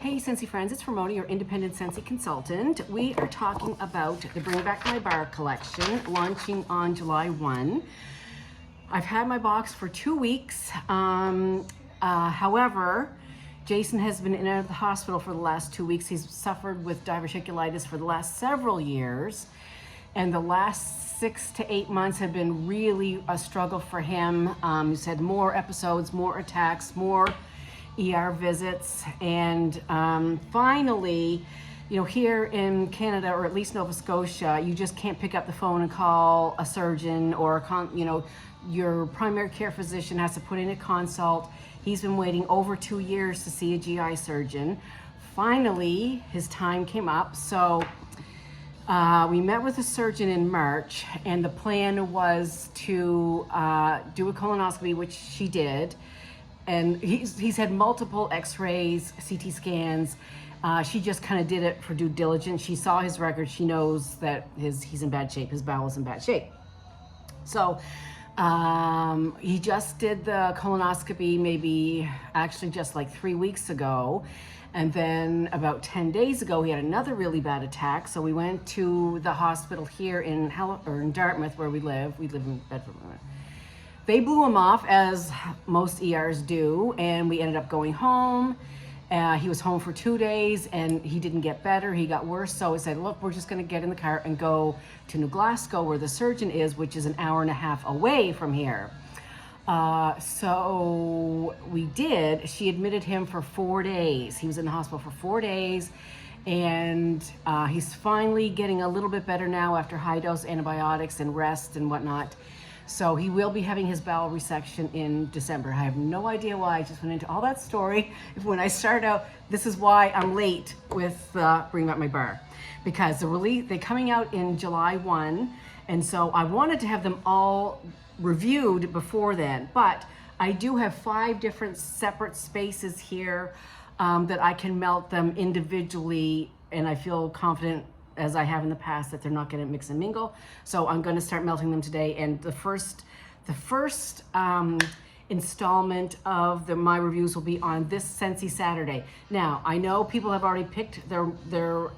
Hey Scentsy friends, it's Ramona, your independent Scentsy consultant. We are talking about the Bring Back My Bar collection launching on July 1. I've had my box for 2 weeks. However, Jason has been in and out of the hospital for the last 2 weeks. He's suffered with diverticulitis for the last several years. And the last 6 to 8 months have been really a struggle for him. He's had more episodes, more attacks, more ER visits, and finally, you know, here in Canada, or at least Nova Scotia, you just can't pick up the phone and call a surgeon, or your primary care physician has to put in a consult. He's been waiting over 2 years to see a GI surgeon. Finally, his time came up, so we met with a surgeon in March, and the plan was to do a colonoscopy, which she did. And he's had multiple x-rays, CT scans. She just kind of did it for due diligence. She saw his record. She knows that he's in bad shape. His bowel's in bad shape. So he just did the colonoscopy maybe actually just like 3 weeks ago. And then about 10 days ago, he had another really bad attack. So we went to the hospital here in Dartmouth, where we live. We live in Bedford. They blew him off, as most ERs do, and we ended up going home. He was home for 2 days, and he didn't get better. He got worse, so I said, look, we're just going to get in the car and go to New Glasgow, where the surgeon is, which is an hour and a half away from here. So we did. She admitted him for 4 days. He was in the hospital for 4 days, and he's finally getting a little bit better now after high-dose antibiotics and rest and whatnot. So he will be having his bowel resection in December. I have no idea why. I just went into all that story. When I start out, this is why I'm late with Bring Back My Bar. Because they're coming out in July 1. And so I wanted to have them all reviewed before then. But I do have 5 different separate spaces here that I can melt them individually. And I feel confident, as I have in the past, that they're not going to mix and mingle. So I'm going to start melting them today. And the first installment of my reviews will be on this Scentsy Saturday. Now, I know people have already picked their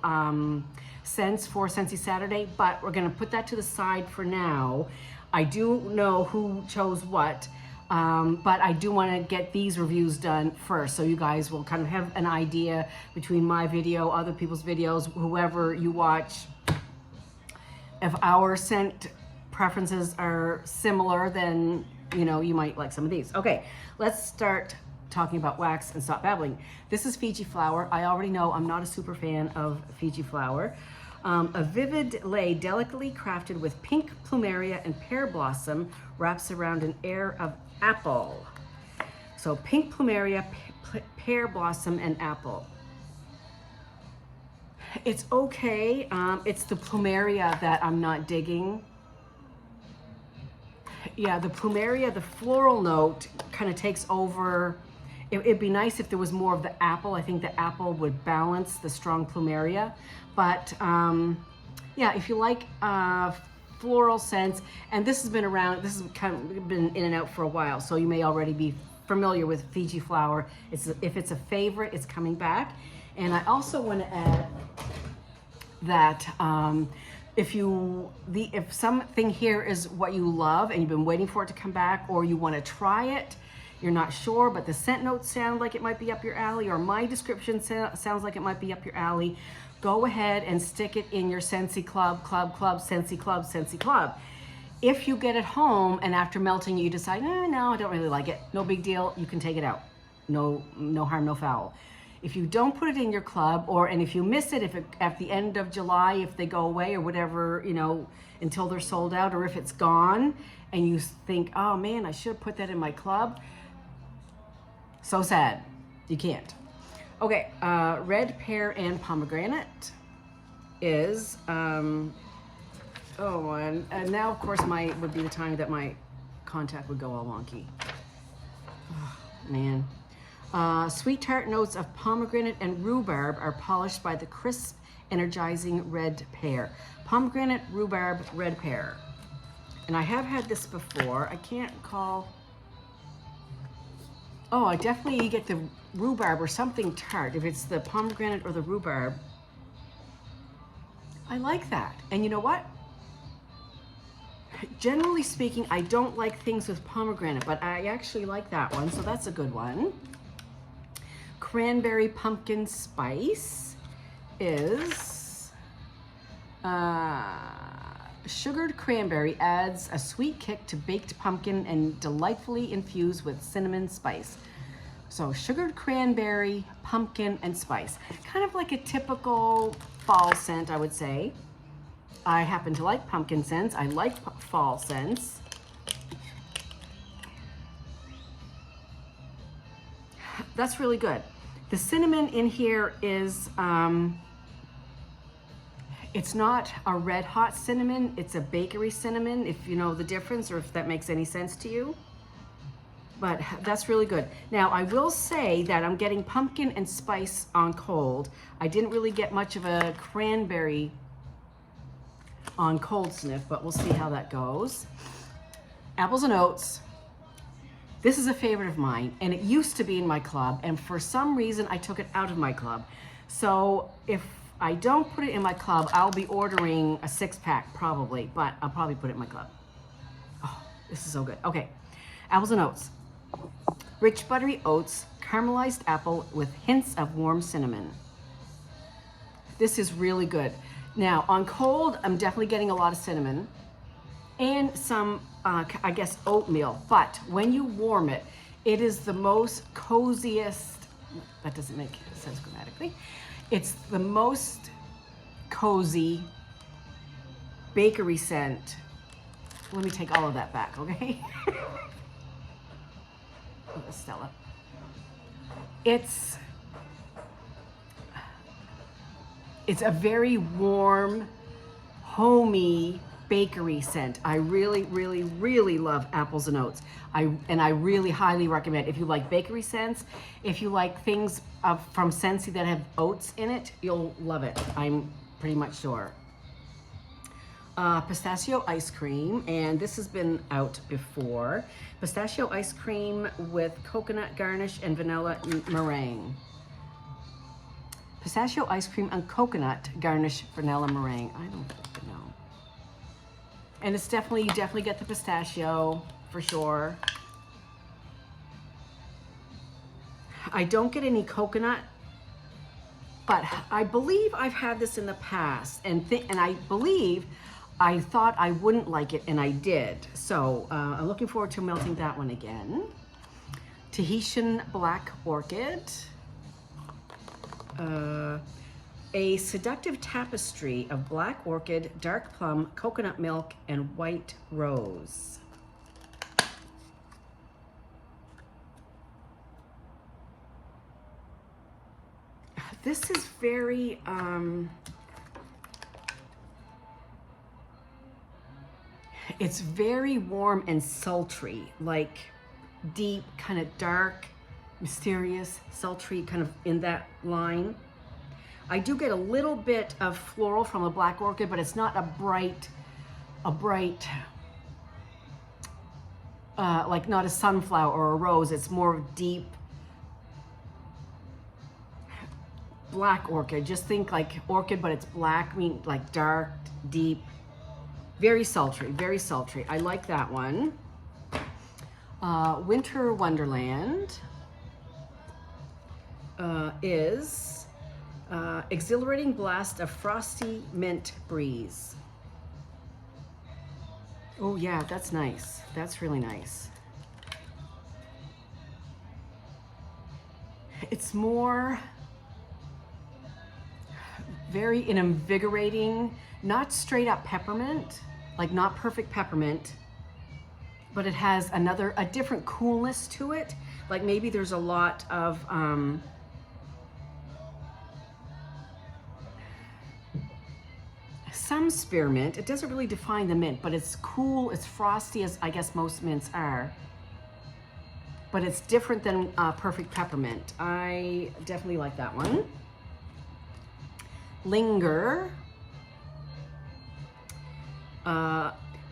scents for Scentsy Saturday, but we're going to put that to the side for now. I do know who chose what, but I do want to get these reviews done first, so you guys will kind of have an idea between my video, other people's videos, whoever you watch. If our scent preferences are similar, then you might like some of these. Okay, let's start talking about wax and stop babbling. This is Fiji Flour. I already know I'm not a super fan of Fiji Flour. A vivid lei delicately crafted with pink plumeria and pear blossom wraps around an air of apple. So pink plumeria, pear blossom, and apple. It's okay. It's the plumeria that I'm not digging. Yeah, the plumeria, the floral note kind of takes over. It'd be nice if there was more of the apple. I think the apple would balance the strong plumeria. But yeah, if you like floral scents, and this has been around, this has kind of been in and out for a while, so you may already be familiar with Fiji Flour. If it's a favorite, it's coming back. And I also want to add that if something here is what you love and you've been waiting for it to come back, or you want to try it, you're not sure, but the scent notes sound like it might be up your alley, or my description sounds like it might be up your alley, go ahead and stick it in your Scentsy Club, Scentsy Club, Scentsy Club. If you get it home and after melting you decide, no, I don't really like it, no big deal, you can take it out. No harm, no foul. If you don't put it in your club, and if you miss it, at the end of July, if they go away or whatever, until they're sold out, or if it's gone and you think, oh man, I should have put that in my club, so sad, you can't. Okay, red pear and pomegranate is, and now of course would be the time that my contact would go all wonky. Oh, man. Sweet tart notes of pomegranate and rhubarb are polished by the crisp, energizing red pear. Pomegranate, rhubarb, red pear. And I have had this before. I can't call Oh, I definitely get the rhubarb or something tart. If it's the pomegranate or the rhubarb, I like that. And you know what? Generally speaking, I don't like things with pomegranate, but I actually like that one, so that's a good one. Cranberry pumpkin spice is sugared cranberry adds a sweet kick to baked pumpkin and delightfully infused with cinnamon spice. So sugared cranberry, pumpkin, and spice. Kind of like a typical fall scent, I would say. I happen to like pumpkin scents. I like fall scents. That's really good. The cinnamon in here is, it's not a red hot cinnamon, it's a bakery cinnamon, if you know the difference or if that makes any sense to you. But that's really good. Now, I will say that I'm getting pumpkin and spice on cold. I didn't really get much of a cranberry on cold sniff, but we'll see how that goes. Apples and oats. This is a favorite of mine, and it used to be in my club, and for some reason I took it out of my club. So if I don't put it in my club, I'll be ordering a 6-pack probably, but I'll probably put it in my club. Oh, this is so good. Okay, apples and oats. Rich buttery oats, caramelized apple with hints of warm cinnamon. This is really good. Now, on cold, I'm definitely getting a lot of cinnamon and some, I guess, oatmeal. But when you warm it, it is the most coziest, that doesn't make sense grammatically. It's the most cozy bakery scent. Let me take all of that back, okay? Stella. It's a very warm, homey bakery scent. I really, really, really love apples and oats. I really highly recommend, if you like bakery scents, if you like things from SCENTSY that have oats in it, you'll love it. I'm pretty much sure. Pistachio ice cream, and this has been out before. Pistachio ice cream with coconut garnish and vanilla meringue. Pistachio ice cream and coconut garnish vanilla meringue. I don't know. And it's definitely, you definitely get the pistachio for sure. I don't get any coconut, but I believe I've had this in the past, and I believe I thought I wouldn't like it, and I did. So I'm looking forward to melting that one again. Tahesian black orchid. A seductive tapestry of black orchid, dark plum, coconut milk, and white rose. This is very, it's very warm and sultry, like deep, kind of dark, mysterious, sultry, kind of in that line. I do get a little bit of floral from the black orchid, but it's not a bright, like not a sunflower or a rose. It's more deep black orchid. Just think like orchid, but it's black, I mean like dark, deep, very sultry, very sultry. I like that one. Winter Wonderland is exhilarating blast of frosty mint breeze. Oh yeah, that's nice. That's really nice. It's more very invigorating, not straight up peppermint, like not perfect peppermint, but it has a different coolness to it. Like maybe there's a lot of some spearmint. It doesn't really define the mint, but it's cool, it's frosty, as I guess most mints are. But it's different than perfect peppermint. I definitely like that one. Linger.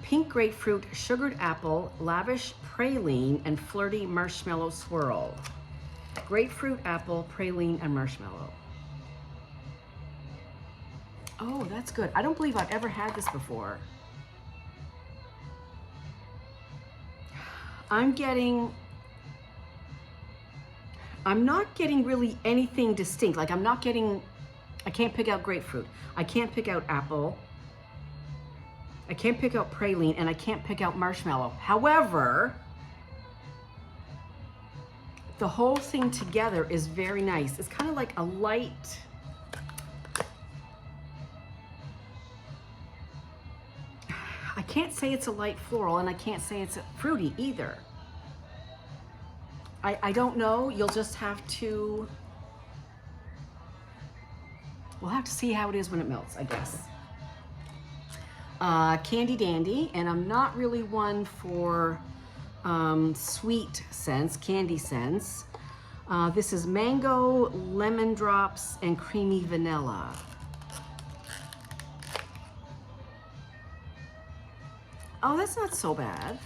pink grapefruit, sugared apple, lavish praline, and flirty marshmallow swirl. Grapefruit, apple, praline, and marshmallow. Oh, that's good. I don't believe I've ever had this before. I'm not getting really anything distinct. Like I can't pick out grapefruit. I can't pick out apple. I can't pick out praline, and I can't pick out marshmallow. However, the whole thing together is very nice. It's kind of like a light, I can't say it's a light floral, and I can't say it's fruity either. I don't know. You'll just have to, we'll have to see how it is when it melts, I guess. Candy Dandy, and I'm not really one for sweet scents, candy scents. This is mango, lemon drops, and creamy vanilla. Oh, that's not so bad.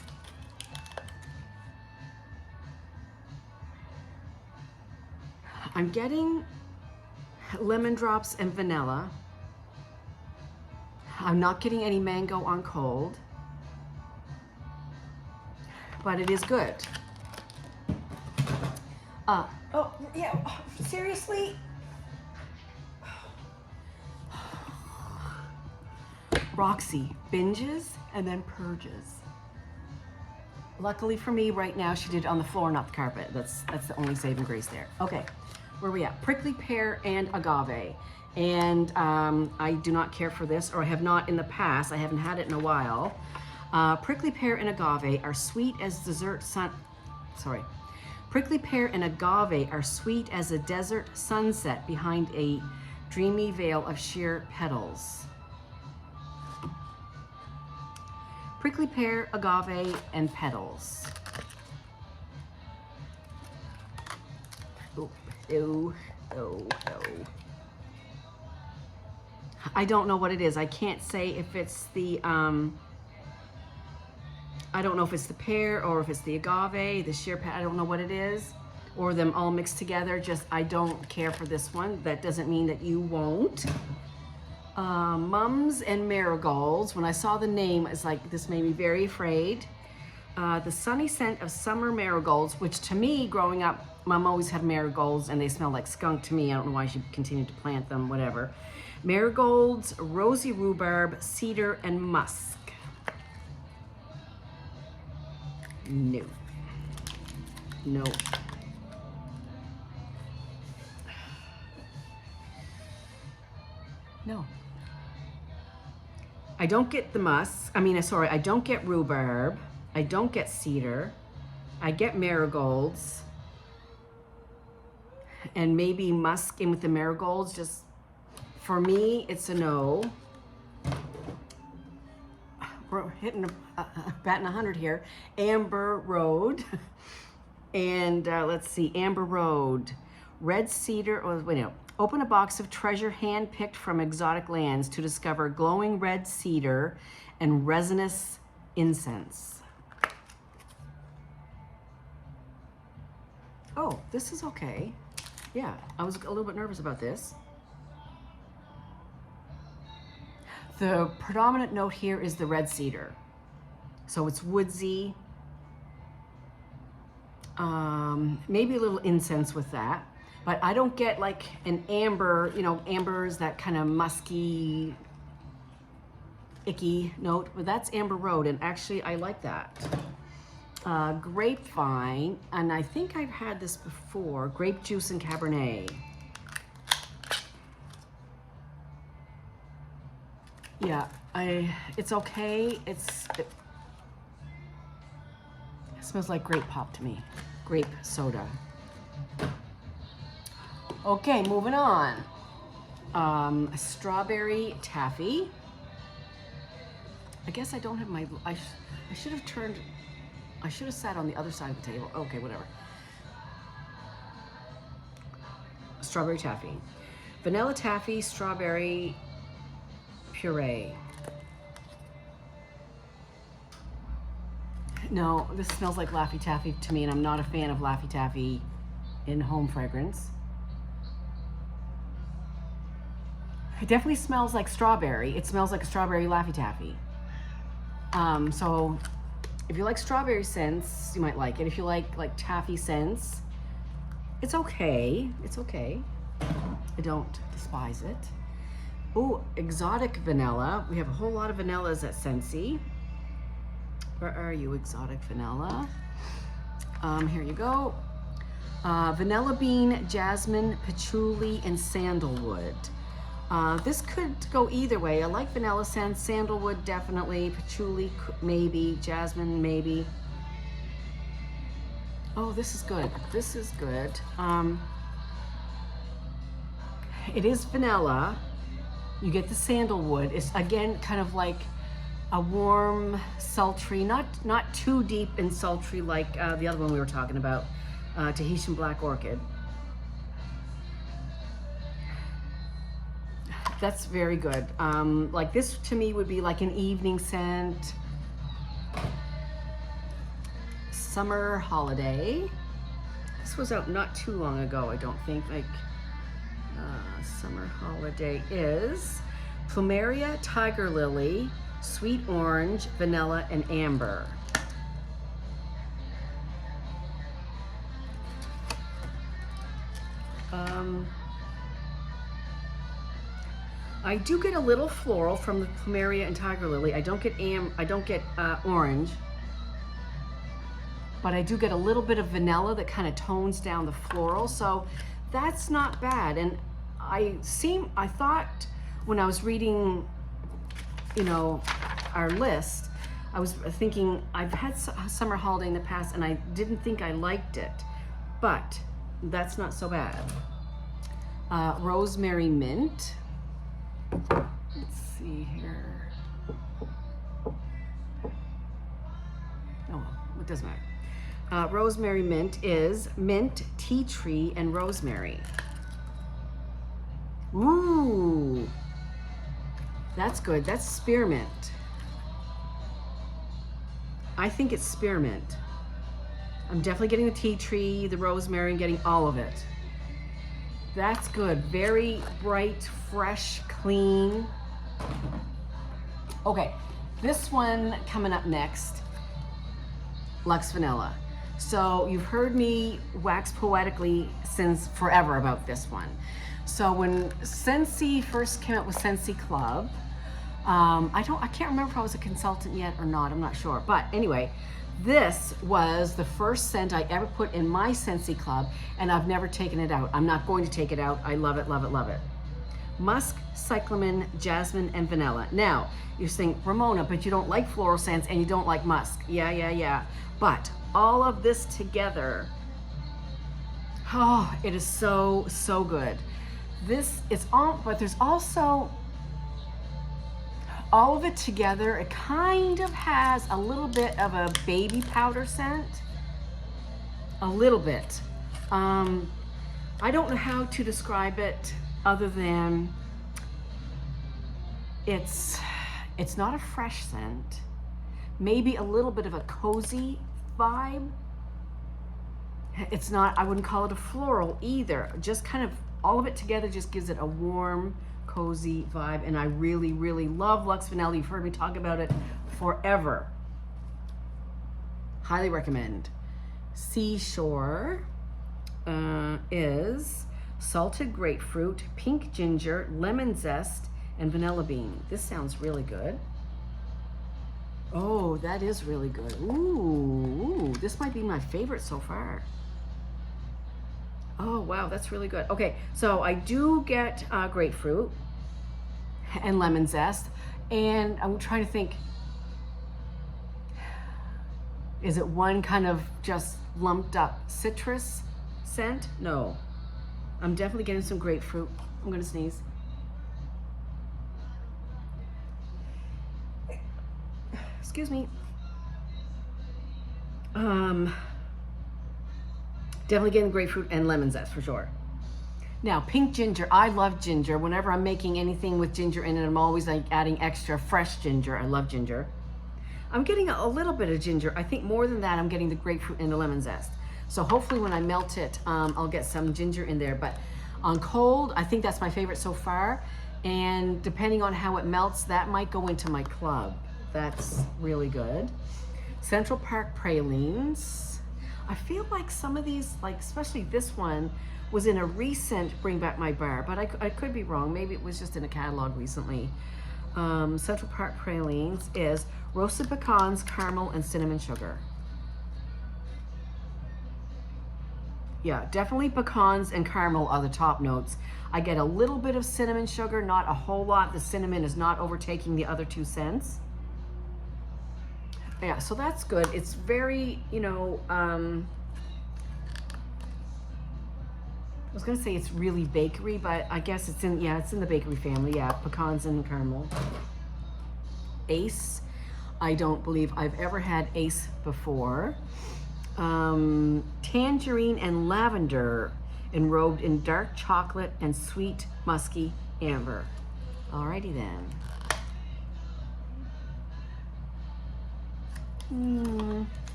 I'm getting lemon drops and vanilla. I'm not getting any mango on cold, but it is good. Oh, yeah, seriously? Roxy binges and then purges. Luckily for me, right now, she did it on the floor, not the carpet. That's the only saving grace there. Okay, where are we at? Prickly pear and agave. And I do not care for this, or I have not in the past. I haven't had it in a while. Prickly pear and agave are sweet as Prickly pear and agave are sweet as a desert sunset behind a dreamy veil of sheer petals. Prickly pear, agave, and petals. Oh. I don't know what it is. I can't say if it's the, I don't know if it's the pear or if it's the agave, the sheer I don't know what it is, or them all mixed together. Just, I don't care for this one. That doesn't mean that you won't. Mums and marigolds. When I saw the name, it's like, this made me very afraid. The sunny scent of summer marigolds, which to me, growing up, Mom always had marigolds and they smell like skunk to me. I don't know why she continued to plant them, whatever. Marigolds, rosy rhubarb, cedar, and musk. No. I don't get the musk. I don't get rhubarb. I don't get cedar. I get marigolds. And maybe musk in with the marigolds. Just, for me, it's a no. We're hitting batting 100 here. Amber Road. And let's see, Amber Road. Red cedar, Open a box of treasure hand-picked from exotic lands to discover glowing red cedar and resinous incense. Oh, this is okay. Yeah, I was a little bit nervous about this. The predominant note here is the red cedar. So it's woodsy. Maybe a little incense with that. But I don't get like an amber, amber is that kind of musky, icky note. But that's Amber Road, and actually I like that. Grapevine, and I think I've had this before. Grape juice and Cabernet. Yeah, it's okay. It smells like grape pop to me. Grape soda. Okay, moving on. Strawberry taffy. I guess I don't have my, I should have sat on the other side of the table. Okay, whatever. Strawberry taffy. Vanilla taffy, strawberry puree. No, this smells like Laffy Taffy to me, and I'm not a fan of Laffy Taffy in home fragrance. It definitely smells like strawberry. It smells like a strawberry Laffy Taffy. So if you like strawberry scents, you might like it. If you like taffy scents, it's okay. It's okay. I don't despise it. Oh, exotic vanilla. We have a whole lot of vanillas at SCENTSY. Where are you, exotic vanilla? Here you go. Vanilla bean, jasmine, patchouli, and sandalwood. This could go either way. I like vanilla scents, sandalwood definitely, patchouli maybe, jasmine maybe. Oh, this is good. This is good. It is vanilla. You get the sandalwood. It's again kind of like a warm, sultry, not too deep and sultry like the other one we were talking about, Tahesian Black Orchid. That's very good. Like this to me would be like an evening scent. Summer Holiday. This was out not too long ago, I don't think. Like Summer Holiday is Plumeria, Tiger Lily, Sweet Orange, Vanilla, and Amber. I do get a little floral from the Plumeria and Tiger Lily. I don't get orange, but I do get a little bit of vanilla that kind of tones down the floral. So that's not bad. And I thought when I was reading, you know, our list, I was thinking I've had a Summer Holiday in the past and I didn't think I liked it, but that's not so bad. Rosemary Mint. Let's see here. Oh, it doesn't matter. Rosemary Mint is mint, tea tree, and rosemary. Ooh, that's good. That's spearmint. I think it's spearmint. I'm definitely getting the tea tree, the rosemary, and getting all of it. That's good. Very bright, fresh, clean. Okay, this one coming up next, Lux Vanilla. So you've heard me wax poetically since forever about this one. So when SCENTSY first came out with SCENTSY Club, I can't remember if I was a consultant yet or not, I'm not sure. But anyway, this was the first scent I ever put in my SCENTSY Club, and I've never taken it out. I'm not going to take it out. I love it, love it, love it. Musk, cyclamen, jasmine, and vanilla. Now, you're saying, Ramona, but you don't like floral scents and you don't like musk. Yeah. But all of this together, oh, it is so, so good. This is all, but there's also, all of it together, it kind of has a little bit of a baby powder scent. A little bit. I don't know how to describe it other than it's not a fresh scent. Maybe a little bit of a cozy vibe. It's not, I wouldn't call it a floral either. Just kind of, all of it together just gives it a warm, cozy vibe, and I really, really love Lux Vinelli. You've heard me talk about it forever. Highly recommend. Seashore is salted grapefruit, pink ginger, lemon zest, and vanilla bean. This sounds really good. Oh, that is really good. Ooh, this might be my favorite so far. Oh, wow, that's really good. Okay, so I do get grapefruit and lemon zest, and I'm trying to think, is it one kind of just lumped up citrus scent? No, I'm definitely getting some grapefruit. I'm gonna sneeze. Excuse me. Definitely getting grapefruit and lemon zest for sure. Now, pink ginger, I love ginger. Whenever I'm making anything with ginger in it, I'm always like adding extra fresh ginger. I love ginger. I'm getting a little bit of ginger. I think more than that, I'm getting the grapefruit and the lemon zest. So hopefully when I melt it, I'll get some ginger in there. But on cold, I think that's my favorite so far. And depending on how it melts, that might go into my club. That's really good. Central Park pralines. I feel like some of these, like especially this one, was in a recent Bring Back My Bar, but I could be wrong. Maybe it was just in a catalog recently. Central Park pralines is roasted pecans, caramel, and cinnamon sugar. Yeah, definitely pecans and caramel are the top notes. I get a little bit of cinnamon sugar, not a whole lot. The cinnamon is not overtaking the other 2 scents. Yeah, so that's good. It's very, you know, I was gonna say it's really bakery, but I guess it's in, yeah, it's in the bakery family. Yeah, pecans and caramel. Ace, I don't believe I've ever had Ace before. Tangerine and lavender enrobed in dark chocolate and sweet musky amber. Alrighty then.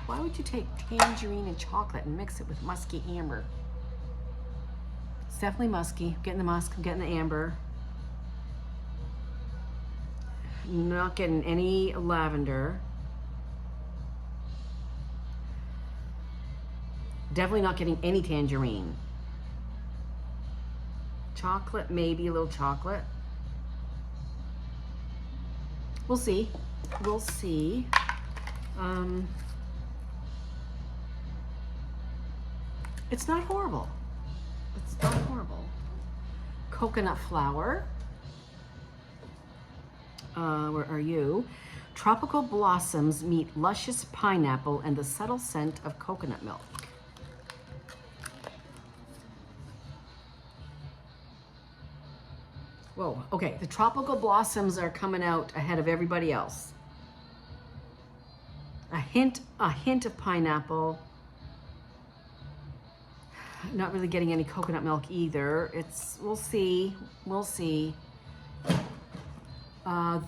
Why would you take tangerine and chocolate and mix it with musky amber? It's definitely musky. I'm getting the musk, I'm getting the amber. Not getting any lavender. Definitely not getting any tangerine. Chocolate, maybe a little chocolate. We'll see. We'll see. It's not horrible. It's not horrible. Coconut flour. Where are you? Tropical blossoms meet luscious pineapple and the subtle scent of coconut milk. Whoa, okay, the tropical blossoms are coming out ahead of everybody else. A hint of pineapple. Not really getting any coconut milk either. We'll see, we'll see.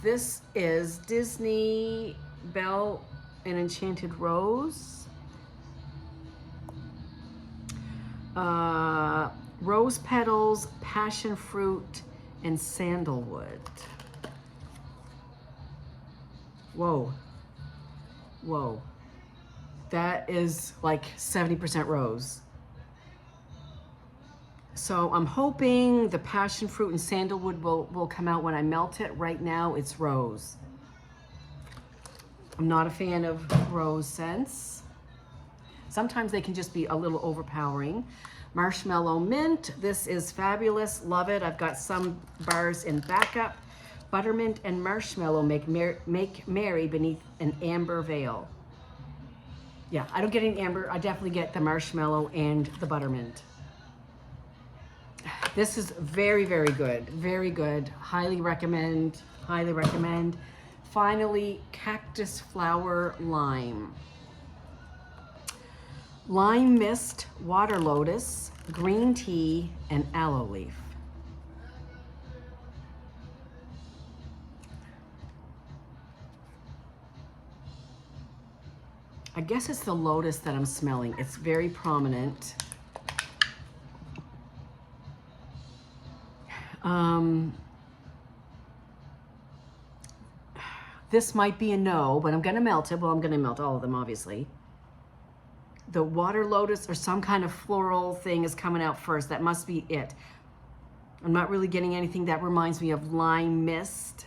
This is Disney Belle and Enchanted Rose. Rose petals, passion fruit, and sandalwood. Whoa. Whoa. That is like 70% rose. So I'm hoping the passion fruit and sandalwood will come out when I melt it. Right now it's rose. I'm not a fan of rose scents. Sometimes they can just be a little overpowering. Marshmallow Mint, this is fabulous, love it. I've got some bars in backup. Buttermint and marshmallow make merry beneath an amber veil. Yeah, I don't get any amber, I definitely get the marshmallow and the buttermint. This is very, very good, very good. Highly recommend, highly recommend. Finally, cactus flower lime. Lime mist, water lotus, green tea, and aloe leaf. I guess it's the lotus that I'm smelling. It's very prominent. This might be a no, but I'm gonna melt it. Well, I'm gonna melt all of them, obviously. The water lotus or some kind of floral thing is coming out first. That must be it. I'm not really getting anything that reminds me of lime mist.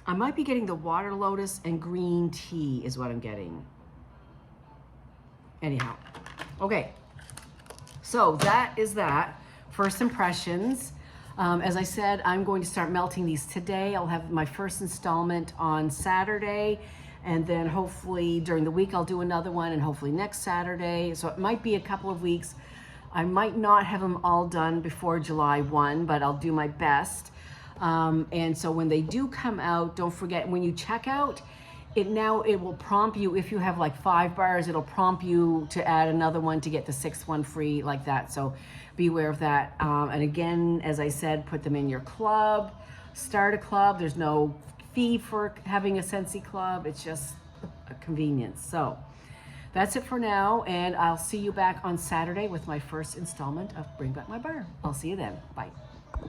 I might be getting the water lotus and green tea is what I'm getting. Anyhow, okay. So that is that. First impressions. As I said, I'm going to start melting these today. I'll have my first installment on Saturday, and then hopefully during the week I'll do another one, and hopefully next Saturday. So it might be a couple of weeks. I might not have them all done before July 1, but I'll do my best. And so when they do come out, don't forget, when you check out, it will prompt you, if you have like 5 bars, it'll prompt you to add another one to get the 6th one free, like that. So be aware of that. And again, as I said, put them in your club, start a club. There's no fee for having a Scentsy club. It's just a convenience. So that's it for now, and I'll see you back on Saturday with my first installment of Bring Back My Bar. I'll see you then. Bye.